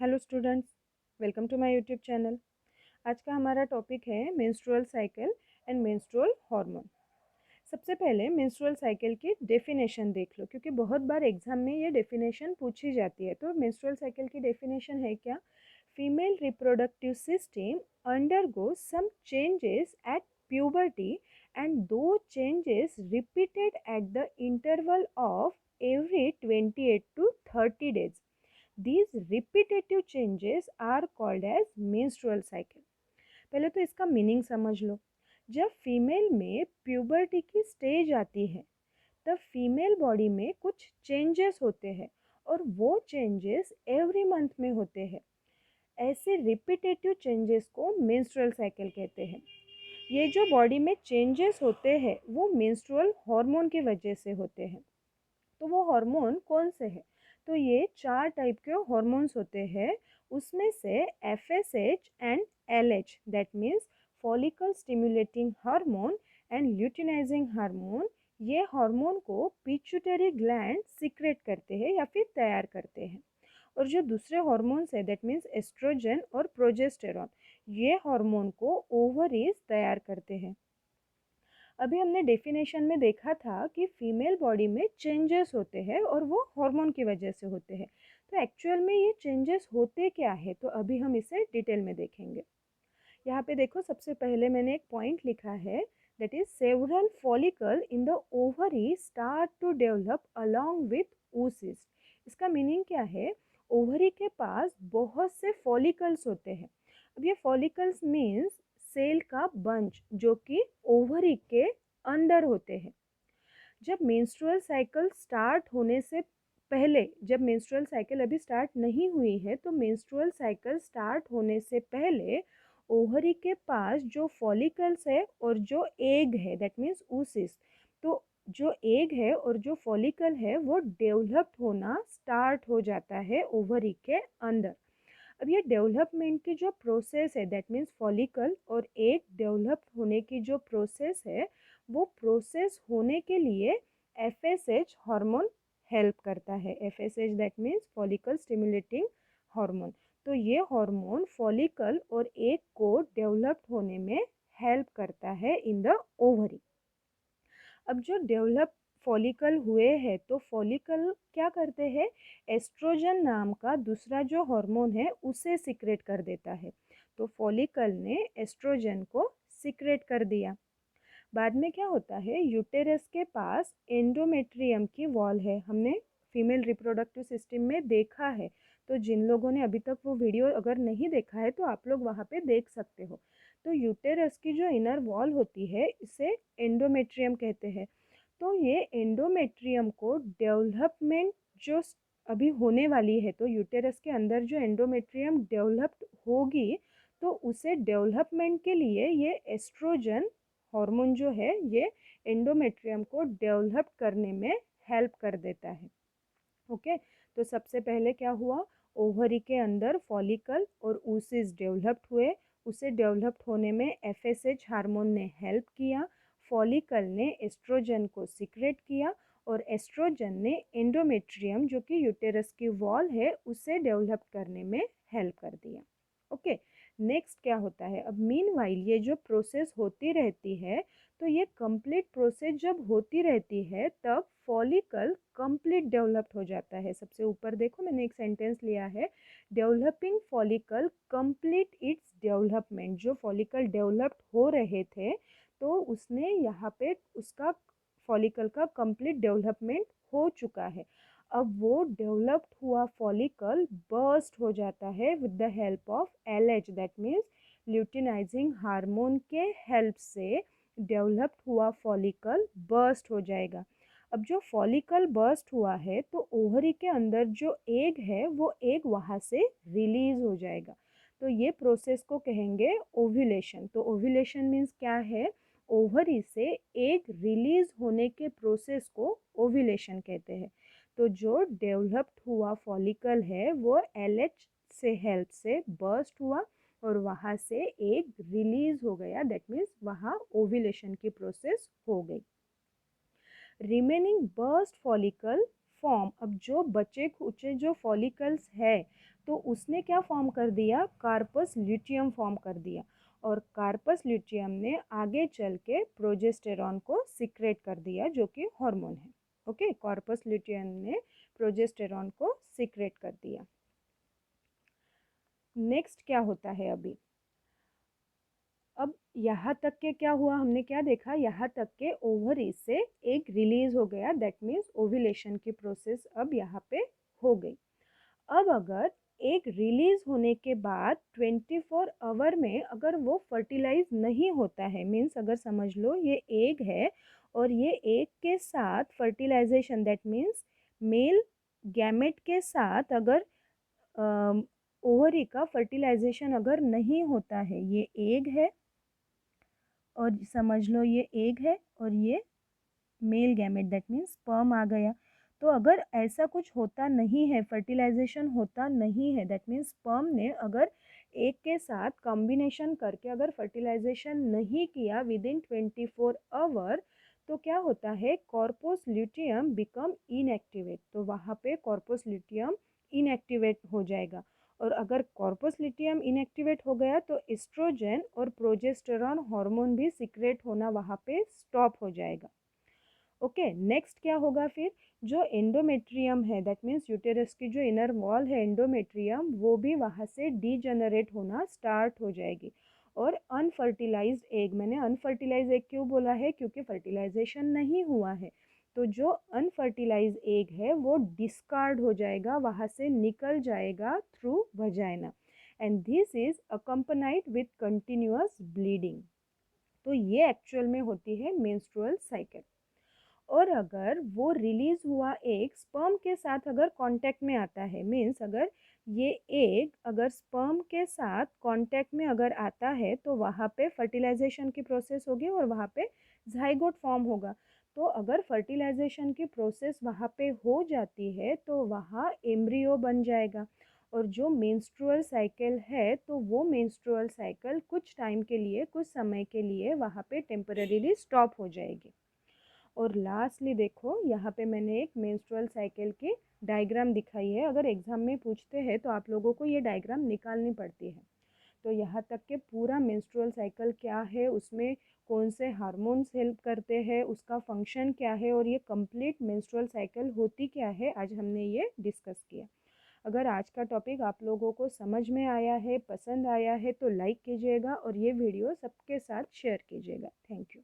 Hello students, welcome to my YouTube channel. आज का हमारा टॉपिक है menstrual cycle and menstrual hormone. सबसे पहले मेंस्ट्रुअल साइकिल की डेफिनेशन देख लो, क्योंकि बहुत बार एग्जाम में ये डेफिनेशन पूछी जाती है। तो मेंस्ट्रुअल साइकिल की डेफिनेशन है क्या? Female reproductive system undergo some changes at puberty and those changes repeated at the interval of every 28 to 30 days. These repetitive changes are called as menstrual cycle. पहले तो इसका मीनिंग समझ लो। जब female में puberty की stage आती है तब फीमेल बॉडी में कुछ चेंजेस होते हैं और वो चेंजेस एवरी मंथ में होते हैं। ऐसे रिपीटेटिव चेंजेस को मेंस्ट्रुअल साइकिल कहते हैं। ये जो बॉडी में चेंजेस होते हैं वो मेंस्ट्रुअल हार्मोन की वजह से होते हैं। तो वो हार्मोन कौन से हैं? तो ये 4 टाइप के हार्मोन्स होते हैं। उसमें से FSH and LH, that means follicle stimulating hormone and luteinizing hormone, ये हार्मोन को पिट्यूटरी ग्लैंड सीक्रेट करते हैं या फिर तैयार करते हैं। और जो दूसरे हार्मोन्स है दैट मीन्स एस्ट्रोजन और प्रोजेस्टेरॉन, ये हार्मोन को ओवरीज तैयार करते हैं। अभी हमने डेफिनेशन में देखा था कि फीमेल बॉडी में चेंजेस होते हैं और वो हार्मोन की वजह से होते हैं। तो एक्चुअल में ये चेंजेस होते क्या है, तो अभी हम इसे डिटेल में देखेंगे। यहाँ पे देखो, सबसे पहले मैंने एक पॉइंट लिखा है, that is several follicle in the ovary start to develop along with oocyst। इसका मीनिंग क्या है? ओवरी के पास बहुत से फॉलिकल्स होते हैं। अब ये फॉलिकल्स मीन्स सेल का बंच जो कि ओवरी के अंदर होते हैं। जब मेंस्ट्रुअल साइकिल स्टार्ट होने से पहले, जब मेंस्ट्रुअल साइकिल अभी स्टार्ट नहीं हुई है, तो मेंस्ट्रुअल साइकिल स्टार्ट होने से पहले ओवरी के पास जो फॉलिकल्स है और जो एग है दैट मीन्स oocyst, तो जो एग है और जो फॉलिकल है वो डेवलप्ड होना स्टार्ट हो जाता है ओवरी के अंदर। अब ये डेवलपमेंट की जो प्रोसेस है दैट मीन्स फॉलिकल और एग डेवलप होने की जो प्रोसेस है, वो प्रोसेस होने के लिए एफएसएच हार्मोन हेल्प करता है। FSH that means follicle stimulating hormone. तो ये हार्मोन फॉलिकल और एग को डेवलप्ड होने में हेल्प करता है इन द ओवरी। अब जो डेवलप फॉलिकल हुए हैं तो फॉलिकल क्या करते हैं? एस्ट्रोजन नाम का दूसरा जो हार्मोन है उसे सीक्रेट कर देता है। तो फॉलिकल ने एस्ट्रोजन को सीक्रेट कर दिया। बाद में क्या होता है? यूटेरस के पास एंडोमेट्रियम की वॉल है। हमने फीमेल रिप्रोडक्टिव सिस्टम में देखा है। तो जिन लोगों ने अभी तक वो वीडियो अगर नहीं देखा है तो आप लोग वहाँ पे देख सकते हो। तो यूटेरस की जो इनर वॉल होती है इसे एंडोमेट्रियम कहते हैं। तो ये एंडोमेट्रियम को डेवलपमेंट जो अभी होने वाली है, तो यूटेरस के अंदर जो एंडोमेट्रियम डेवलप्ड होगी, तो उसे डेवलपमेंट के लिए ये एस्ट्रोजन हार्मोन जो है ये एंडोमेट्रियम को डेवलप करने में हेल्प कर देता है। ओके, तो सबसे पहले क्या हुआ? ओवरी के अंदर फॉलिकल और oocyst डेवलप्ड हुए। उसे डेवलप्ड होने में एफएसएच हार्मोन ने हेल्प किया। फॉलिकल ने एस्ट्रोजन को सीक्रेट किया और एस्ट्रोजन ने एंडोमेट्रियम जो कि यूटेरस की वॉल है उसे डेवलप करने में हेल्प कर दिया। ओके, नेक्स्ट क्या होता है? अब मीनवाइल ये जो प्रोसेस होती रहती है, तो ये कंप्लीट प्रोसेस जब होती रहती है तब फॉलिकल कंप्लीट डेवलप्ड हो जाता है। सबसे ऊपर देखो, मैंने एक सेंटेंस लिया है, developing follicle complete its development. जो फॉलिकल डेवलप्ड हो रहे थे तो उसने यहाँ पे उसका फॉलिकल का कंप्लीट डेवलपमेंट हो चुका है। अब वो डेवलप्ड हुआ फॉलिकल बर्स्ट हो जाता है with the help of LH, that means luteinizing hormone के हेल्प से डेवलप्ड हुआ फॉलिकल बर्स्ट हो जाएगा। अब जो फॉलिकल बर्स्ट हुआ है तो ओवरी के अंदर जो एग है वो एग वहाँ से रिलीज हो जाएगा। तो ये प्रोसेस को कहेंगे ओव्यूलेशन। तो ओव्यूलेशन मीन्स क्या है? ओवरी से एग रिलीज होने के प्रोसेस को ओव्यूलेशन कहते हैं। तो जो डेवलप्ड हुआ फॉलिकल है वो एलएच से हेल्प से बर्स्ट हुआ और वहाँ से एग रिलीज हो गया, दैट मीन्स वहाँ ओव्यूलेशन की प्रोसेस हो गई। रिमेनिंग बर्स्ट फॉलिकल फॉर्म, अब जो बचे खुचे जो फॉलिकल्स है तो उसने क्या फॉर्म कर दिया, कार्पस ल्यूटियम फॉर्म कर दिया, और कार्पस ल्यूटियम ने आगे चल के प्रोजेस्टेरॉन को सिक्रेट कर दिया जो कि हार्मोन है। ओके, कार्पस ल्यूटियम ने प्रोजेस्टेरॉन को सिक्रेट कर दिया। नेक्स्ट क्या होता है अभी, अब यहाँ तक के क्या हुआ, हमने क्या देखा, यहाँ तक के ओवरी से एक रिलीज हो गया, दैट मीन्स ओव्यूलेशन की प्रोसेस अब यहाँ पे हो गई। अब अगर एक रिलीज होने के बाद 24 आवर में अगर वो फर्टिलाइज नहीं होता है, मीन्स अगर समझ लो ये एग है और ये एग के साथ fertilisation, that means male gamete के साथ अगर ओवरी का फर्टिलाइजेशन अगर नहीं होता है, ये एग है और समझ लो ये एग है और ये male gamete, that means sperm आ गया। तो अगर ऐसा कुछ होता नहीं है, फर्टिलाइजेशन होता नहीं है, दैट मीन्स स्पर्म ने अगर एक के साथ कॉम्बिनेशन करके अगर फर्टिलाइजेशन नहीं किया विद इन 24 आवर, तो क्या होता है, कॉर्पस ल्यूटियम बिकम इनएक्टिवेट। तो वहाँ पे कॉर्पस ल्यूटियम इनएक्टिवेट हो जाएगा, और अगर कॉर्पस ल्यूटियम इनएक्टिवेट हो गया तो एस्ट्रोजन और प्रोजेस्टेरॉन हार्मोन भी सिक्रेट होना वहाँ पे स्टॉप हो जाएगा। ओके, नेक्स्ट क्या होगा फिर, जो एंडोमेट्रियम है, दैट मीन्स यूटेरस की जो इनर वॉल है एंडोमेट्रियम, वो भी वहाँ से डीजनरेट होना स्टार्ट हो जाएगी। और अनफर्टिलाइज्ड एग, मैंने अनफर्टिलाइज एग क्यों बोला है, क्योंकि फर्टिलाइजेशन नहीं हुआ है, तो जो अनफर्टिलाइज एग है वो डिस्कार्ड हो जाएगा, वहाँ से निकल जाएगा through vagina, and this is accompanied with continuous bleeding. तो ये एक्चुअल में होती है मेंस्ट्रुअल साइकिल। और अगर वो रिलीज हुआ एक स्पर्म के साथ अगर कांटेक्ट में आता है, मीन्स अगर ये एग अगर स्पर्म के साथ कांटेक्ट में अगर आता है, तो वहाँ पे फर्टिलाइजेशन की प्रोसेस होगी और वहाँ पे जाइगोट फॉर्म होगा। तो अगर फर्टिलाइजेशन की प्रोसेस वहाँ पे हो जाती है तो वहाँ एम्ब्रियो बन जाएगा, और जो मेंस्ट्रुअल साइकिल है तो वो मेंस्ट्रुअल साइकिल कुछ टाइम के लिए, कुछ समय के लिए वहाँ पे टेम्पररीली स्टॉप हो जाएगी। और लास्टली देखो, यहाँ पे मैंने एक मेंस्ट्रुअल साइकिल की डायग्राम दिखाई है, अगर एग्जाम में पूछते हैं तो आप लोगों को ये डायग्राम निकालनी पड़ती है। तो यहाँ तक के पूरा मेंस्ट्रुअल साइकिल क्या है, उसमें कौन से हार्मोन्स हेल्प करते हैं, उसका फंक्शन क्या है, और ये कंप्लीट मेंस्ट्रुअल साइकिल होती क्या है, आज हमने ये डिस्कस किया। अगर आज का टॉपिक आप लोगों को समझ में आया है, पसंद आया है, तो लाइक कीजिएगा और ये वीडियो सबके साथ शेयर कीजिएगा। Thank you.